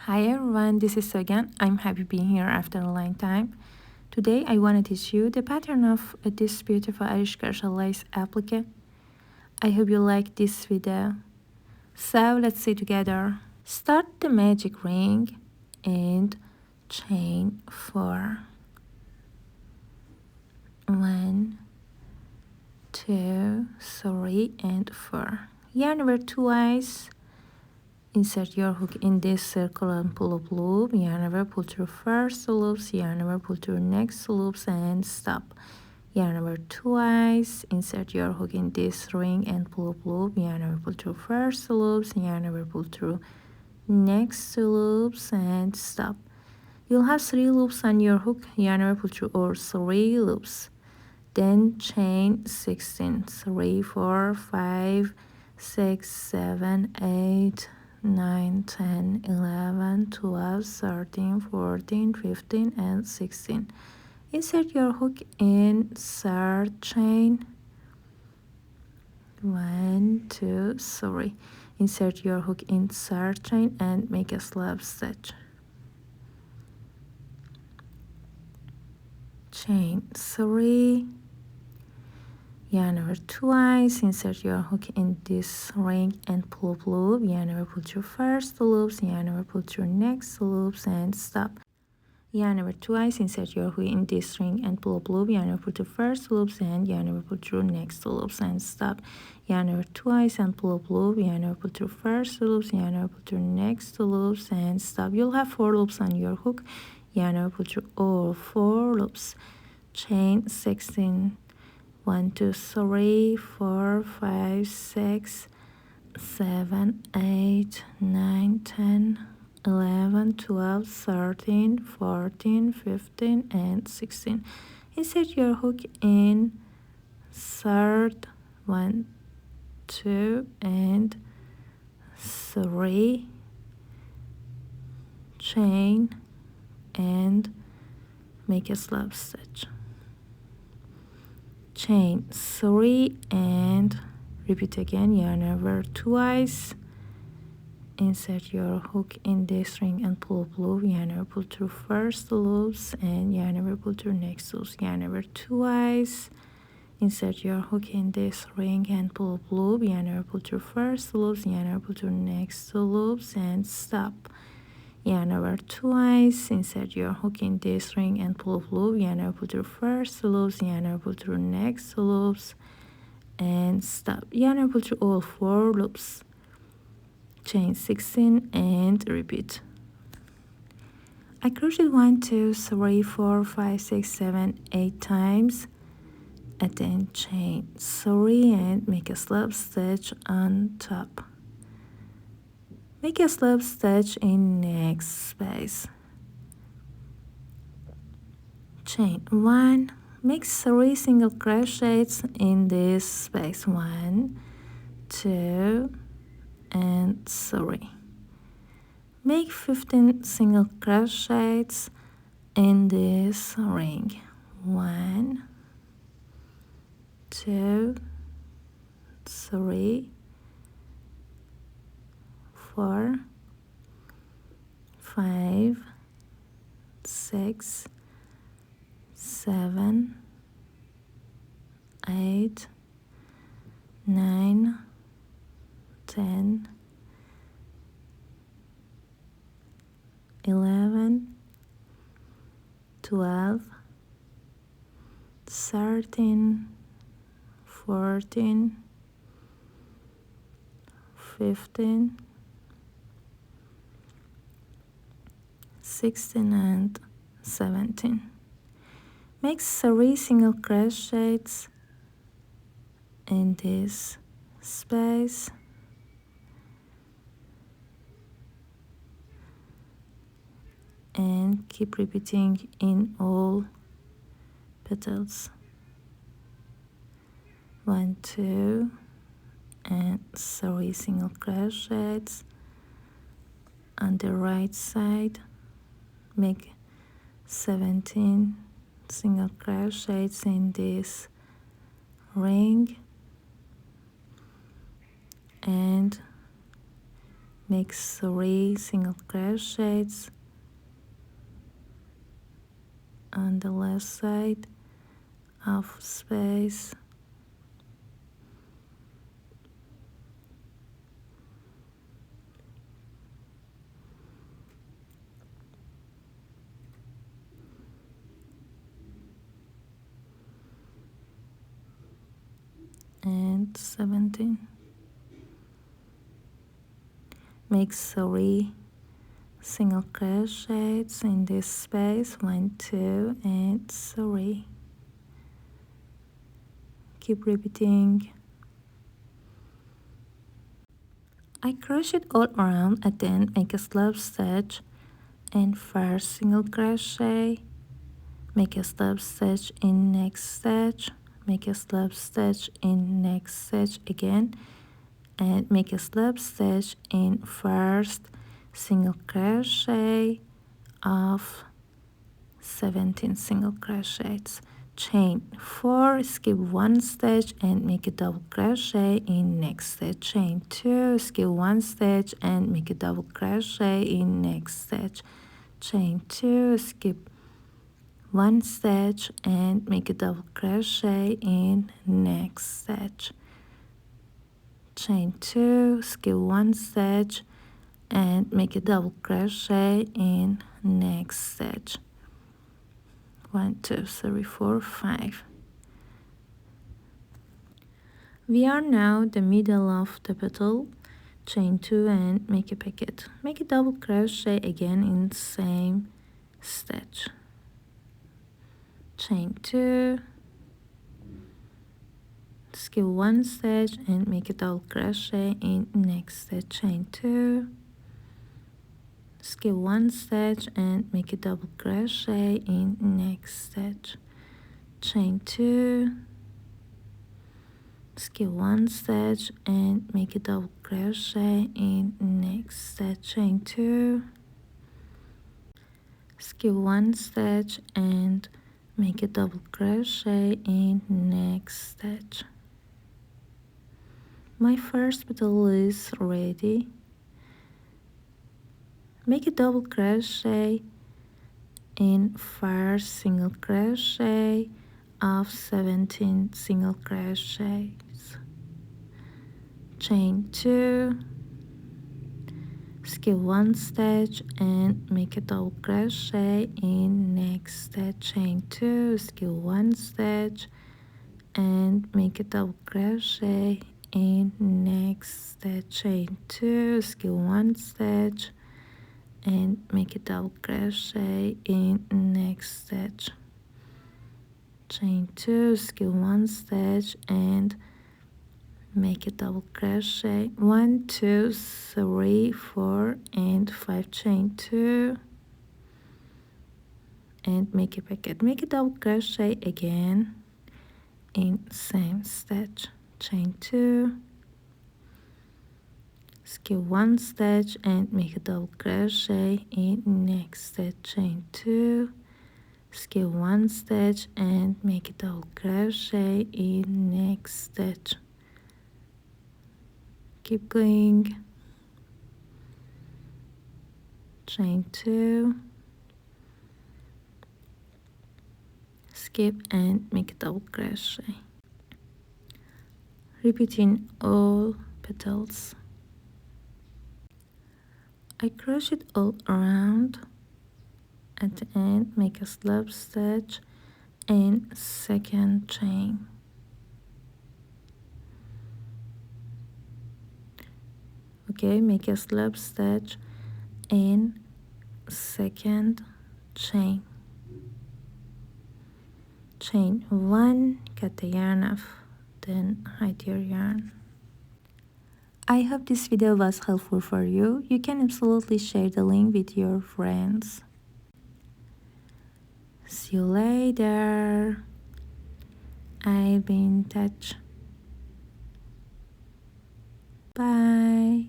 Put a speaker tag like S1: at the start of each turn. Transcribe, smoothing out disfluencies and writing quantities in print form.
S1: Hi everyone, this is Afghan. I'm happy being here after a long time. Today I want to teach you the pattern of this beautiful Irish crochet lace applique. I hope you like this video. So let's see together. Start the magic ring and chain 4. 1, 2, 3 and 4. Yarn over twice. Insert your hook in this circle and pull up loop, yarn over, pull through first loops, yarn over, pull through next loops and stop. Yarn over twice, insert your hook in this ring and pull up loop, yarn over, pull through first loops, yarn over, pull through next loops and stop. You'll have 3 loops on your hook, yarn over, pull through all 3 loops. Then chain 16, 3, 4, 5, 6, 7, 8, 9, 10, 11, 12, 13, 14, 15 and 16. Insert your hook in third chain. 1, 2, 3. Insert your hook in third chain and make a slip stitch. Chain 3. Yarn over twice, insert your hook in this ring and pull up loop, yarn over, pull through first loops, yarn over, pull through next loops and stop. Yarn over twice, insert your hook in this ring and pull up loop, yarn over, pull through first loops and yarn over, pull through next loops and stop. Yarn over twice and pull up loop, yarn over, pull through first loops, yarn over, pull through next loops and stop. You'll have 4 loops on your hook, yarn over, pull through all 4 loops. Chain 16. 1, 2, 3, 4, 5, 6, 7, 8, 9, 10, 11, 12, 13, 14, 15 and 16. Insert your hook in third, 1, 2 and 3, chain and make a slip stitch. Chain 3 and repeat again, yarn over twice, insert your hook in this ring and pull up loop, yarn over, pull through first loops and yarn over, pull through next loops, yarn over twice, insert your hook in this ring and pull up loop, yarn over, pull through first loops, yarn over, pull through next loops and stop. Yarn over twice, insert your hook in this ring and pull up loop, yarn over, pull through first loops, yarn over, pull through next loops and stop. Yarn over, pull through all 4 loops. Chain 16 and repeat. I crocheted 1, 2, 3, 4, 5, 6, 7, 8 times and then chain 3 and make a slip stitch on top. Make a slip stitch in next space. Chain 1, make 3 single crochets in this space. 1, 2 and 3. Make 15 single crochets in this ring. 1, 2, 3, 4, 5, 6, 7, 8, 9, 10, 11, 12, 13, 14, 15, 16 and 17. Make 3 single crochets in this space and keep repeating in all petals. 1, 2 and 3 single crochets on the right side. Make 17 single crochets in this ring and make 3 single crochets on the left side of space, and 17. Make 3 single crochets in this space, 1, 2, and 3. Keep repeating. I crochet all around and then make a slip stitch and first single crochet, make a slip stitch in next stitch, make a slip stitch in next stitch again, and make a slip stitch in first single crochet of 17 single crochets. Chain 4, skip 1 stitch and make a double crochet in next stitch. Chain 2, skip 1 stitch and make a double crochet in next stitch. Chain 2, skip 1 stitch and make a double crochet in next stitch. Chain 2, skip 1 stitch and make a double crochet in next stitch. 1, 2, 3, 4, 5. We are now the middle of the petal. Chain 2 and make a pocket. Make a double crochet again in same stitch. Chain 2, skip 1 stitch and make a double crochet in next stitch. Chain 2, skip 1 stitch and make a double crochet in next stitch. Chain 2, skip 1 stitch and make a double crochet in next stitch. Chain 2, skip 1 stitch and make a double crochet in next stitch. My first petal is ready. Make a double crochet in first single crochet of 17 single crochets. Chain 2, skip 1 stitch and make a double crochet in next stitch. Chain 2, skip 1 stitch and make a double crochet in next stitch. Chain 2, skip 1 stitch and make a double crochet in next stitch. Chain 2, skip 1 stitch and make a double crochet. 1, 2, 3, 4 and 5. Chain 2 and make a pocket. Make a double crochet again in same stitch. Chain 2, skip 1 stitch and make a double crochet in next stitch. Chain 2, skip 1 stitch and make a double crochet in next stitch. Keep going. Chain 2, skip and make a double crochet. Repeating all petals. I crochet all around. At the end, make a slip stitch and second chain. Okay, make a slip stitch and second chain. Chain 1, cut the yarn off, then hide your yarn. I hope this video was helpful for you. You can absolutely share the link with your friends. See you later. I'll be in touch. Bye.